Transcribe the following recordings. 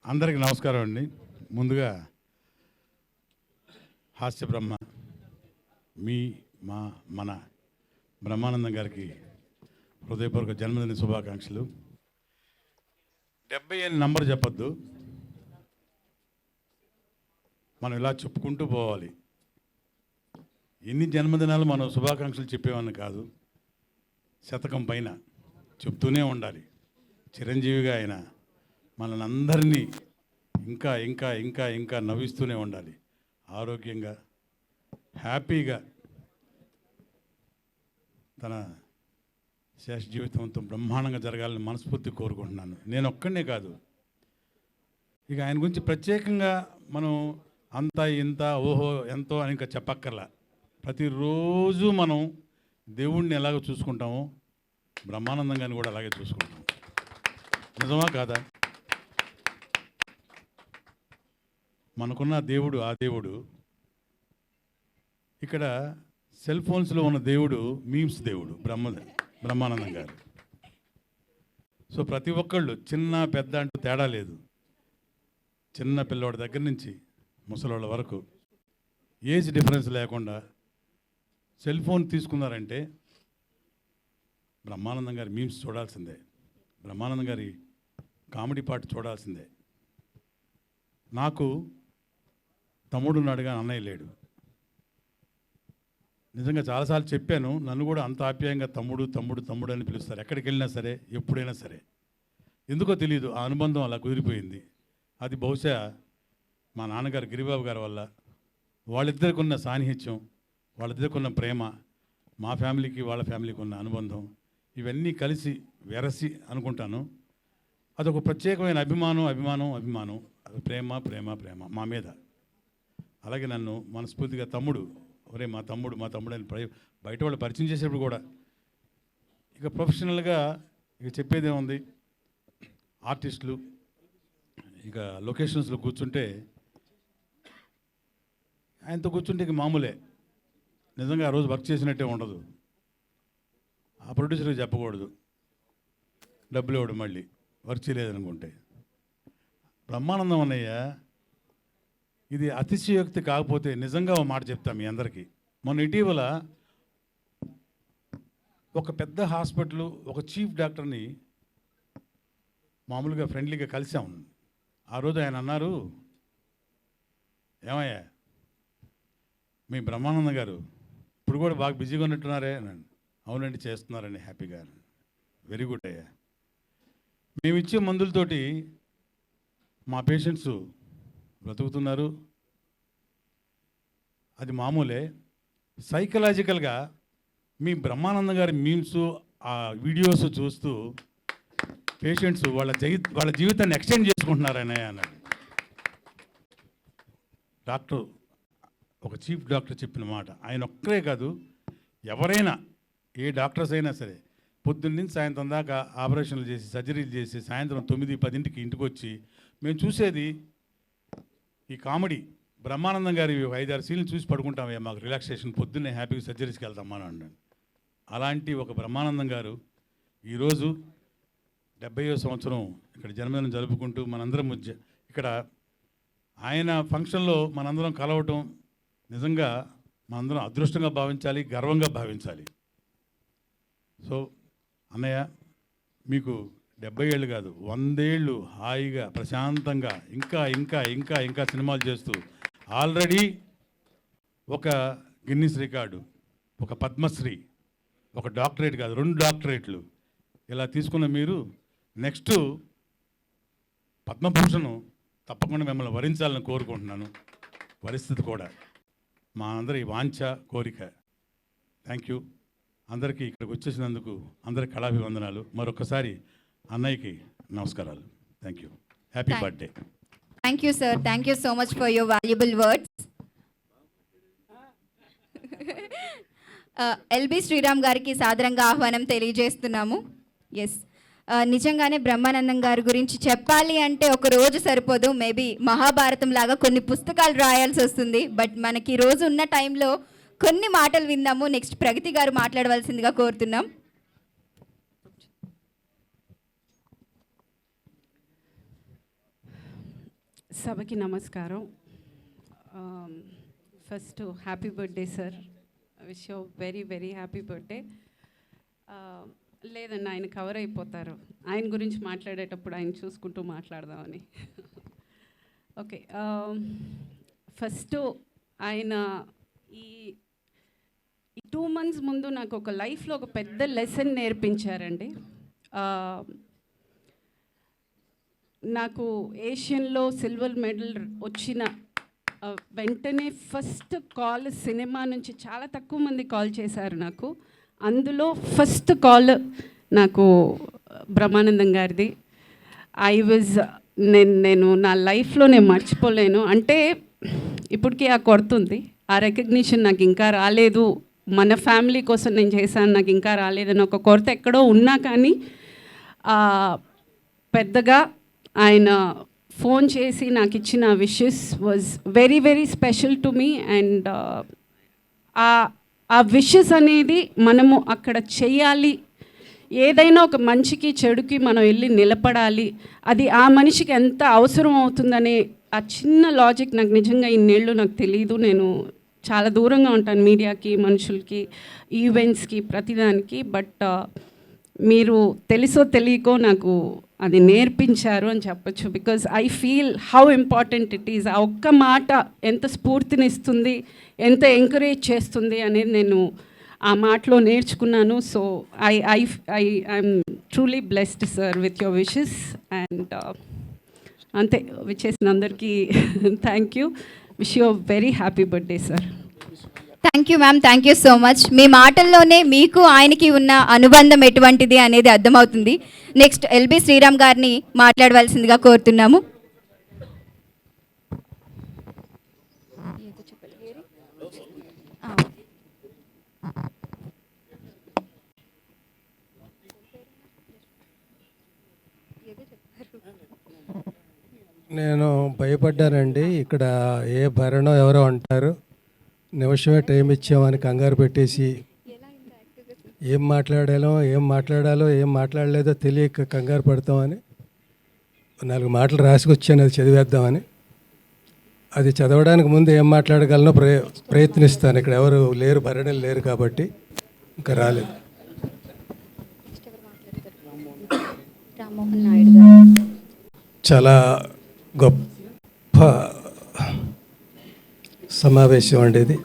అందరికీ నమస్కారం అండి. ముందుగా హాస్య బ్రహ్మ మన బ్రహ్మానందం గారికి హృదయపూర్వక జన్మదిన శుభాకాంక్షలు. 70 అని నంబర్ చెప్పొద్దు, మనం ఇలా చెప్పుకుంటూ పోవాలి. ఎన్ని జన్మదినాలు మనం శుభాకాంక్షలు చెప్పేవాడిని కాదు, శతకం పైన చెప్తూనే ఉండాలి. చిరంజీవిగా ఆయన మనల్ని అందరినీ ఇంకా ఇంకా ఇంకా ఇంకా నవ్విస్తూనే ఉండాలి. ఆరోగ్యంగా హ్యాపీగా తన శేష జీవితంతో బ్రహ్మాండంగా జరగాలని మనస్ఫూర్తి కోరుకుంటున్నాను. నేను ఒక్కడనే కాదు, ఇక ఆయన గురించి ప్రత్యేకంగా మనం అంత ఇంత ఓహో ఎంతో అని ఇంకా చెప్పక్కర్లా. ప్రతిరోజు మనం దేవుణ్ణి ఎలాగో చూసుకుంటామో బ్రహ్మానందం గారిని కూడా అలాగే చూసుకుంటాం. నిజమా కాదా? మనకున్న దేవుడు ఆ దేవుడు. ఇక్కడ సెల్ ఫోన్స్లో ఉన్న దేవుడు మీమ్స్ దేవుడు బ్రహ్మానందం గారు. సో ప్రతి ఒక్కళ్ళు చిన్న పెద్ద అంటూ తేడా లేదు. చిన్న పిల్లవాడి దగ్గర నుంచి ముసలోళ్ళ వరకు ఏజ్ డిఫరెన్స్ లేకుండా సెల్ ఫోన్ తీసుకున్నారంటే బ్రహ్మానందం గారి మీమ్స్ చూడాల్సిందే, బ్రహ్మానందం గారి కామెడీ పాట చూడాల్సిందే. నాకు తమ్ముడు ఉన్నాడుగా, అన్నయ్య లేడు. నిజంగా చాలాసార్లు చెప్పాను, నన్ను కూడా అంత ఆప్యాయంగా తమ్ముడు తమ్ముడు తమ్ముడు అని పిలుస్తారు ఎక్కడికి వెళ్ళినా సరే, ఎప్పుడైనా సరే. ఎందుకో తెలియదు, ఆ అనుబంధం అలా కుదిరిపోయింది. అది బహుశా మా నాన్నగారు గిరిబాబు గారి వల్ల, వాళ్ళిద్దరికి ఉన్న సాన్నిహిత్యం, వాళ్ళిద్దరికి ఉన్న ప్రేమ, మా ఫ్యామిలీకి వాళ్ళ ఫ్యామిలీకి ఉన్న అనుబంధం, ఇవన్నీ కలిసి వెరసి అనుకుంటాను. అదొక ప్రత్యేకమైన అభిమానం, అది ప్రేమ ప్రేమ ప్రేమ మా మీద. అలాగే నన్ను మనస్ఫూర్తిగా తమ్ముడు, ఒరే మా తమ్ముడు అని బయట వాళ్ళు పరిచయం చేసేప్పుడు కూడా, ఇక ప్రొఫెషనల్గా ఇక చెప్పేదేముంది, ఆర్టిస్టులు ఇక లొకేషన్స్లో కూర్చుంటే ఆయనతో కూర్చుంటే ఇక మామూలే. నిజంగా ఆ రోజు వర్క్ చేసినట్టే ఉండదు. ఆ ప్రొడ్యూసర్కి చెప్పకూడదు, డబ్బులు ఇవ్వడు మళ్ళీ వర్క్ చేయలేదనుకుంటే. బ్రహ్మానందం అన్నయ్య ఇది అతిశయోక్తి కాకపోతే నిజంగా ఒక మాట చెప్తాం మీ అందరికీ. మొన్న ఇటీవల ఒక పెద్ద హాస్పిటల్ ఒక చీఫ్ డాక్టర్ని మామూలుగా ఫ్రెండ్లీగా కలిసాం. ఆ రోజు ఆయన అన్నారు, ఏమయ్యా మీ బ్రహ్మానందం గారు ఇప్పుడు కూడా బాగా బిజీగా ఉన్నట్టున్నారే అని. అవునండి చేస్తున్నారండి హ్యాపీగా. వెరీ గుడ్ అయ్యా, మేము ఇచ్చే మందులతోటి మా పేషెంట్స్ బ్రతుకుతున్నారు, అది మామూలే. సైకలాజికల్గా మీ బ్రహ్మానందం గారి మీమ్స్ ఆ వీడియోస్ చూస్తూ పేషెంట్స్ వాళ్ళ జీవితాన్ని ఎక్స్టెండ్ చేసుకుంటున్నారనే అన్నాడు డాక్టర్. ఒక చీఫ్ డాక్టర్ చెప్పిన మాట. ఆయన ఒక్కరే కాదు, ఎవరైనా ఏ డాక్టర్స్ అయినా సరే పొద్దున్న నుంచి సాయంత్రం దాకా ఆపరేషన్లు చేసి సర్జరీలు చేసి సాయంత్రం 9-10 ఇంటికి వచ్చి మేము చూసేది ఈ కామెడీ. బ్రహ్మానందం గారి 5-6 సీన్లు చూసి పడుకుంటామయ్యా, మాకు రిలాక్సేషన్, పొద్దున్నే హ్యాపీగా సర్జరీస్కి వెళ్తామని అన్నాడు. అలాంటి ఒక బ్రహ్మానందం గారు ఈరోజు 70వ సంవత్సరం ఇక్కడ జన్మదినం జరుపుకుంటూ మనందరం ఇక్కడ ఆయన ఫంక్షన్లో మనందరం కలవటం నిజంగా మనందరం అదృష్టంగా భావించాలి, గర్వంగా భావించాలి. సో అన్నయ్య మీకు 70 ఏళ్ళు కాదు 100 ఏళ్ళు హాయిగా ప్రశాంతంగా ఇంకా ఇంకా ఇంకా ఇంకా సినిమాలు చేస్తూ ఆల్రెడీ ఒక గిన్నిస్ రికార్డు, ఒక పద్మశ్రీ, ఒక డాక్టరేట్ కాదు 2 డాక్టరేట్లు ఇలా తీసుకున్న మీరు నెక్స్ట్ పద్మభూషణ్ తప్పకుండా మిమ్మల్ని వరించాలని కోరుకుంటున్నాను. పరిస్థితి కూడా మా అందరి వాంఛ కోరిక. థ్యాంక్ యూ అందరికీ ఇక్కడికి వచ్చేసినందుకు అందరికి కళాభివందనాలు. మరొకసారి అన్నయ్యకి నమస్కారాలు. Thank you. Happy birthday. Thank you sir. Thank you so much for your valuable words. LB Sriram గారికి సాదరంగా ఆహ్వానం తెలియజేస్తున్నాము. ఎస్, నిజంగానే బ్రహ్మానందం గారి గురించి చెప్పాలి అంటే ఒక రోజు సరిపోదు, మేబీ మహాభారతం లాగా కొన్ని పుస్తకాలు రాయాల్సి వస్తుంది. బట్ మనకి ఈ రోజు ఉన్న టైంలో కొన్ని మాటలు విందాము. నెక్స్ట్ ప్రగతి గారు మాట్లాడవలసిందిగా కోరుతున్నాం. సభకి నమస్కారం. First happy birthday sir. Wish you very very happy birthday. లేదండి, ఆయన కవర్ అయిపోతారు. ఆయన గురించి మాట్లాడేటప్పుడు ఆయన చూసుకుంటూ మాట్లాడదామని. ఓకే, ఫస్ట్ ఆయన ఈ 2 months ముందు నాకు ఒక లైఫ్లో ఒక పెద్ద లెసన్ నేర్పించారండి. నాకు ఏషియన్లో సిల్వర్ మెడల్ వచ్చిన వెంటనే ఫస్ట్ కాల్ సినిమా నుంచి చాలా తక్కువ మంది కాల్ చేశారు నాకు. అందులో ఫస్ట్ కాల్ నాకు బ్రహ్మానందం గారిది. నేను నా లైఫ్లో నేను మర్చిపోలేను. అంటే ఇప్పటికీ ఆ కొడుతుంది, ఆ రికగ్నిషన్ నాకు ఇంకా రాలేదు, మన ఫ్యామిలీ కోసం నేను చేశాను, నాకు ఇంకా రాలేదని ఒక కొరత ఎక్కడో ఉన్నా కానీ పెద్దగా ఆయన ఫోన్ చేసి నాకు ఇచ్చిన wishes was very very special to me. And ఆ విషెస్ అనేది మనము అక్కడ చెయ్యాలి, ఏదైనా ఒక మంచికి చెడుకి మనం వెళ్ళి నిలబడాలి, అది ఆ మనిషికి ఎంత అవసరం అవుతుందనే ఆ చిన్న లాజిక్ నాకు నిజంగా ఇన్నేళ్ళు నాకు తెలియదు. నేను చాలా దూరంగా ఉంటాను మీడియాకి, మనుషులకి, ఈవెంట్స్కి, ప్రతిదానికి. బట్ మీరు తెలుసో తెలియకో నాకు అది నేర్పించారు అని చెప్పచ్చు. Because I feel how important it is. ఆ ఒక్క మాట ఎంత స్ఫూర్తినిస్తుంది, ఎంత ఎంకరేజ్ చేస్తుంది అనేది నేను ఆ మాటలో నేర్చుకున్నాను. So I'm truly blessed sir with your wishes. And అంతే, విచ్చేసిన అందరికీ thank you. Wish you very happy birthday sir. Thank you ma'am, thank you so much. మీ మాటల్లోనే మీకు ఆయనకి ఉన్న అనుబంధం ఎటువంటిది అనేది అర్థమవుతుంది. నెక్స్ట్ ఎల్బి శ్రీరామ్ గారిని మాట్లాడవలసిందిగా కోరుతున్నాము. నేను భయపడ్డానండి. ఇక్కడ ఏ భరణం ఎవరో అంటారు, నిమిషమే టైం ఇచ్చామని కంగారు పెట్టేసి ఏం మాట్లాడాలో ఏం మాట్లాడలేదో తెలియక కంగారు పడతామని 4 మాటలు రాసుకొచ్చాను, అది చదివేద్దామని. అది చదవడానికి ముందు ఏం మాట్లాడగలనో ప్రయత్నిస్తాను. ఇక్కడ ఎవరు లేరు, భరణలు లేరు కాబట్టి ఇంకా రాలేదు. చాలా గొప్ప సమావేశం అండి ఇది.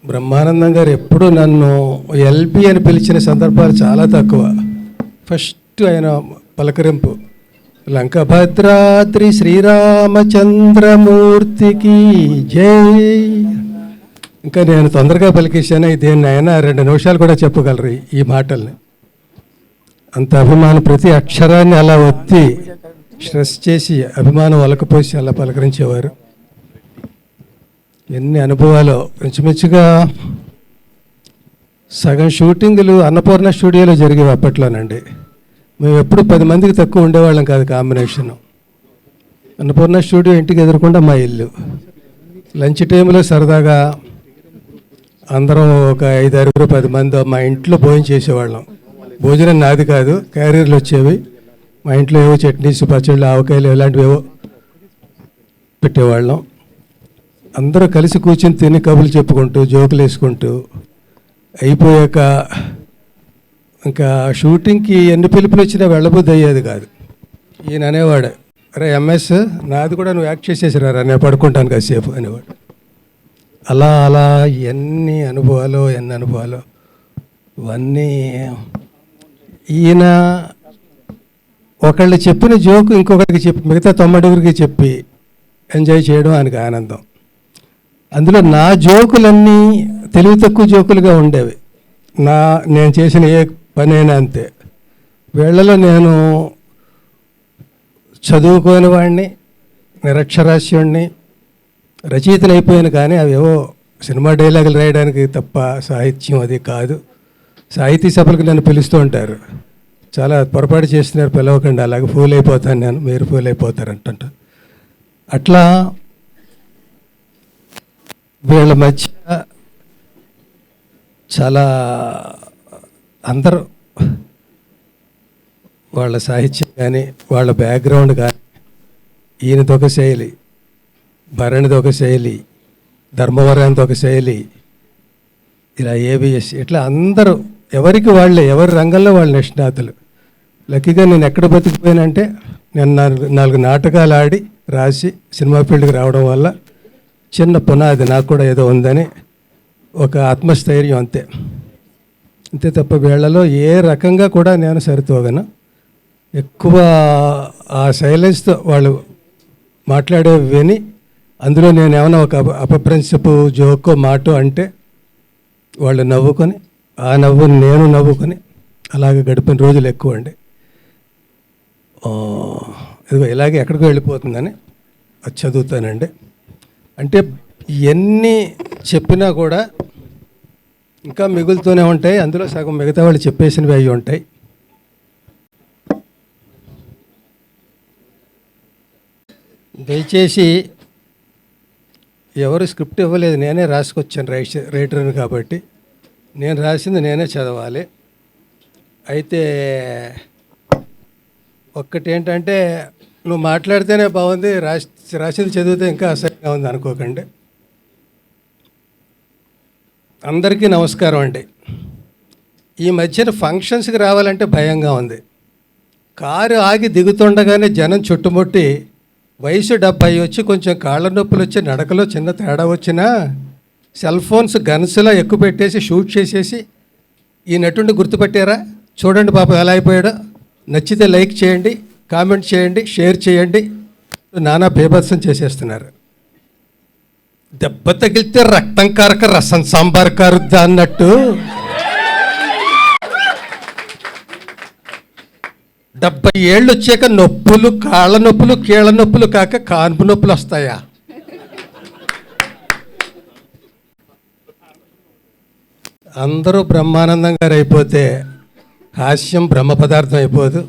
బ్రహ్మానందం గారు ఎప్పుడూ నన్ను ఎల్బి అని పిలిచిన సందర్భాలు చాలా తక్కువ. ఫస్ట్ ఆయన పలకరింపు లంకభద్రాద్రి శ్రీరామచంద్రమూర్తికి జై. ఇంకా నేను తొందరగా పలికేశాను, దేన్ని అయినా 2 నిమిషాలు కూడా చెప్పగలరు ఈ మాటల్ని. అంత అభిమానం, ప్రతి అక్షరాన్ని అలా ఒత్తి స్ట్రెస్ చేసి అభిమానం ఒలకపోసి అలా పలకరించేవారు. ఎన్ని అనుభవాలు. ఇంచుమించుగా సగం షూటింగులు అన్నపూర్ణ స్టూడియోలో జరిగేవి అప్పట్లోనండి. మేము ఎప్పుడు 10 మందికి తక్కువ ఉండేవాళ్ళం కాదు కాంబినేషను. అన్నపూర్ణ స్టూడియో ఇంటికి ఎదురకుండా మా ఇల్లు. లంచ్ టైంలో సరదాగా అందరం ఒక 5-6, 10 మంది మా ఇంట్లో భోజనం చేసేవాళ్ళం. భోజనం నాది కాదు, క్యారియర్లు వచ్చేవి. మా ఇంట్లో ఏవో చట్నీస్, పచ్చళ్ళు, ఆవకాయలు ఇలాంటివి ఏవో పెట్టేవాళ్ళం. అందరూ కలిసి కూర్చొని తిని కబుర్లు చెప్పుకుంటూ జోకులు వేసుకుంటూ అయిపోయాక ఇంకా షూటింగ్కి ఎన్ని పిలుపులు వచ్చినా వెళ్ళబుద్ధి అయ్యేది కాదు. ఈయన అనేవాడు, అరే ఎంఎస్ నాది కూడా నువ్వు యాక్ట్ చేసేసిరారా, నేను పడుకుంటాను కాసేపు అనేవాడు. అలా అలా ఎన్ని అనుభవాలు ఇవన్నీ. ఈయన ఒకళ్ళు చెప్పిన జోకు ఇంకొకరికి చెప్పి మిగతా 90 చెప్పి ఎంజాయ్ చేయడం ఆయనకు ఆనందం. అందులో నా జోకులన్నీ తెలివి తక్కువ జోకులుగా ఉండేవి. నేను చేసిన ఏ పనైనా అంతే. వీళ్ళలో నేను చదువుకోని వాడిని, నిరక్షరాస్యుడిని, రచయితను అయిపోయాను. కానీ అవేవో సినిమా డైలాగులు రాయడానికి తప్ప సాహిత్యం అది కాదు. సాహితీ సభలకు నన్ను పిలుస్తూ ఉంటారు. చాలా పొరపాటు చేస్తున్నారు, పిలవకండి, అలాగే ఫూల్ అయిపోతాను నేను, మీరు ఫూల్ అయిపోతారు అంటుంట. అట్లా వీళ్ళ మధ్య చాలా అందరూ వాళ్ళ సాహిత్యం కానీ వాళ్ళ బ్యాక్గ్రౌండ్ కానీ ఈయనది ఒక శైలి, భరణిది ఒక శైలి, ధర్మవరానికి ఒక శైలి, ఇలా ఏబిఎస్, ఇట్లా అందరూ ఎవరికి వాళ్ళే, ఎవరి రంగంలో వాళ్ళు నిష్ణాతులు. లక్కీగా నేను ఎక్కడ బతికిపోయానంటే, నేను నాలుగు నాటకాలు ఆడి రాసి సినిమా ఫీల్డ్కి రావడం వల్ల చిన్న పునాది నాకు కూడా ఏదో ఉందని ఒక ఆత్మస్థైర్యం, అంతే అంతే తప్ప వీళ్ళలో ఏ రకంగా కూడా నేను సరితూగను. ఎక్కువ ఆ సైలెన్స్తో వాళ్ళు మాట్లాడేవి విని అందులో నేను ఏమైనా ఒక అపప్రిన్సిపు జోకో మాటో అంటే వాళ్ళు నవ్వుకొని, ఆ నవ్వుని నేను నవ్వుకొని అలాగే గడిపిన రోజులు ఎక్కువ అండి. ఇదిగో ఇలాగే ఎక్కడికో వెళ్ళిపోతుందని అది చదువుతానండి. అంటే ఎన్ని చెప్పినా కూడా ఇంకా మిగులుతూనే ఉంటాయి. అందులో సగం మిగతా వాళ్ళు చెప్పేసినవి అవి ఉంటాయి. దయచేసి ఎవరు స్క్రిప్ట్ ఇవ్వలేదు, నేనే రాసుకొచ్చాను రైటర్ని కాబట్టి నేను రాసింది నేనే చదవాలి. అయితే ఒక్కటి ఏంటంటే, నువ్వు మాట్లాడితేనే బాగుంది, రాసింది చదివితే ఇంకా అసహ్యంగా ఉంది అనుకోకండి. అందరికీ నమస్కారం అండి. ఈ మధ్యన ఫంక్షన్స్కి రావాలంటే భయంగా ఉంది. కారు ఆగి దిగుతుండగానే జనం చుట్టుముట్టి వయసు 70 వచ్చి కొంచెం కాళ్ళ నొప్పులు వచ్చి నడకలో చిన్న తేడా వచ్చినా సెల్ ఫోన్స్ గన్స్లా ఎక్కువ పెట్టేసి షూట్ చేసేసి ఈ నటుడిని గుర్తుపట్టారా, చూడండి పాపం ఎలా అయిపోయాడో, నచ్చితే లైక్ చేయండి, కామెంట్ చేయండి, షేర్ చేయండి, నానా బేభత్సం చేసేస్తున్నారు. దెబ్బ తగిలితే రక్తం కారక రసం సాంబార్ కారుద్దా అన్నట్టు 70 ఏళ్ళు వచ్చాక నొప్పులు, కాళ్ళ నొప్పులు, కీళ్ళ నొప్పులు కాక కాన్పు నొప్పులు వస్తాయా? అందరూ బ్రహ్మానందం గారు అయిపోతే హాస్యం బ్రహ్మ పదార్థం అయిపోదు.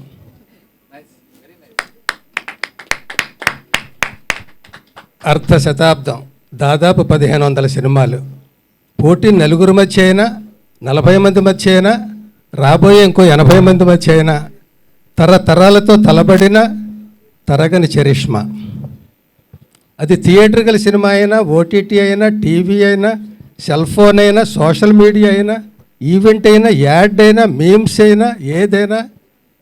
అర్ధ శతాబ్దం, దాదాపు 1500 సినిమాలు, పోటీ నలుగురు మధ్య అయినా, 40 మంది మధ్య అయినా, రాబోయే ఇంకో 80 మంది మధ్య అయినా, తరతరాలతో తలబడిన తరగని చరిష్మా. అది థియేటర్కల్ సినిమా అయినా, ఓటీటీ అయినా, టీవీ అయినా, సెల్ ఫోన్ అయినా, సోషల్ మీడియా అయినా, ఈవెంట్ అయినా, యాడ్ అయినా, మీమ్స్ అయినా, ఏదైనా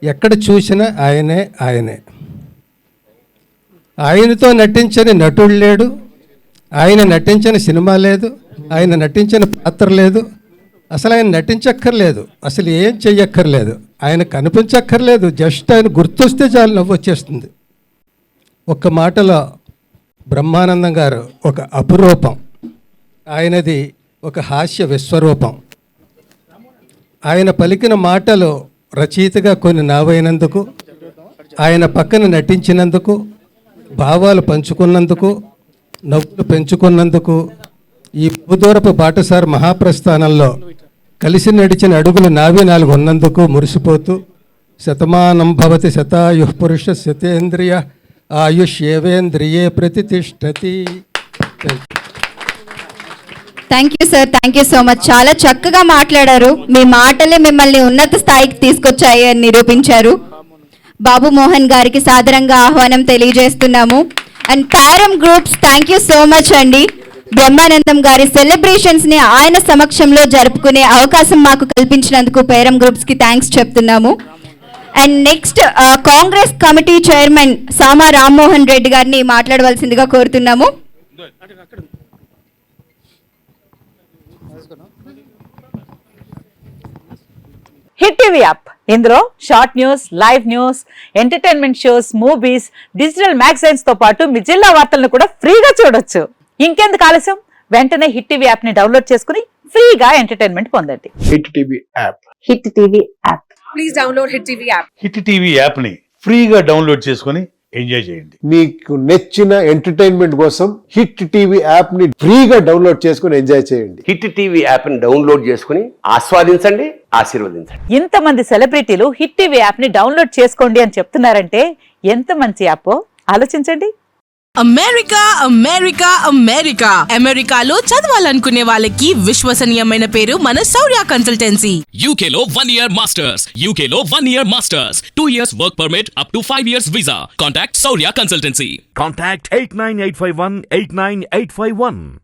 ఎక్కడ చూసినా ఆయనే ఆయనే. ఆయనతో నటించని నటుడు లేడు, ఆయన నటించని సినిమా లేదు, ఆయన నటించిన పాత్ర లేదు, అసలు ఆయన నటించక్కర్లేదు, అసలు ఏం చెయ్యక్కర్లేదు, ఆయన కనిపించక్కర్లేదు, జస్ట్ ఆయన గుర్తొస్తే చాలు నవ్వు వచ్చేస్తుంది. ఒక్క మాటలో బ్రహ్మానందం గారు ఒక అపురూపం, ఆయనది ఒక హాస్య విశ్వరూపం. ఆయన పలికిన మాటలు రచయితగా కొన్ని నావైనందుకు, ఆయన పక్కన నటించినందుకు, భావాలు పంచుకున్నందుకు, నవ్వులు పెంచుకున్నందుకు, ఈ భూదూరపు బాటసారి మహాప్రస్థానంలో కలిసి నడిచిన అడుగులు నావి 4 ఉన్నందుకు మురిసిపోతూ, శతమానం భవతి శతాయుః పురుష శతేంద్రియ ఆయుష్ ఏవేంద్రియే ప్రతిష్టతి. Thank you sir, thank you so much. చాలా చక్కగా మాట్లాడారు. మీ మాటలే మిమ్మల్ని ఉన్నత స్థాయికి తీసుకొచ్చాయి అని నిరూపించారు. బాబు మోహన్ గారికి సాదరంగా ఆహ్వానం తెలియజేస్తున్నాము. And ప్యారమ్ groups, thank you so much అండి. బ్రహ్మానందం గారి సెలబ్రేషన్స్ని ఆయన సమక్షంలో జరుపుకునే అవకాశం మాకు కల్పించినందుకు ప్యారమ్ గ్రూప్స్కి థ్యాంక్స్ చెప్తున్నాము. And next Congress committee chairman Sama Rammohan Reddy గారిని మాట్లాడవలసిందిగా కోరుతున్నాము. హిట్ టీవీ యాప్, ఇందులో short news, live news, entertainment shows, movies, digital magazines తో పాటు మీ జిల్లా వార్తలను కూడా ఫ్రీగా చూడొచ్చు. ఇంకెందుకు ఆలస్యం, వెంటనే హిట్ టీవీ యాప్ ని డౌన్లోడ్ చేసుకుని ఫ్రీగా ఎంటర్టైన్మెంట్ పొందండి. Hit TV app. Hit TV app. Please download hit TV app. Hit TV యాప్ని ఫ్రీగా డౌన్లోడ్ చేసుకొని ఎంజాయ్ చేయండి. మీకు నచ్చిన ఎంటర్టైన్మెంట్ కోసం హిట్ టీవీ యాప్ ని ఫ్రీగా డౌన్లోడ్ చేసుకొని ఎంజాయ్ చేయండి. హిట్ టీవీ యాప్ ని డౌన్లోడ్ చేసుకుని ఆస్వాదించండి, ఆశీర్వదించండి. ఇంతమంది సెలబ్రిటీలు హిట్ టీవీ యాప్ ని డౌన్లోడ్ చేసుకోండి అని చెప్తున్నారంటే ఎంత మంచి యాప్ ఆలోచించండి. అమెరికా అమెరికా అమెరికా అమెరికాలో చదవాలనుకునే వాళ్ళకి విశ్వసనీయమైన పేరు మన శౌర్య కన్సల్టెన్సీ. UK లో 1 year masters. UK లో 1 year masters. 2 years work permit up to 5 years visa. Contact Saurya Consultancy. Contact 89851 89851.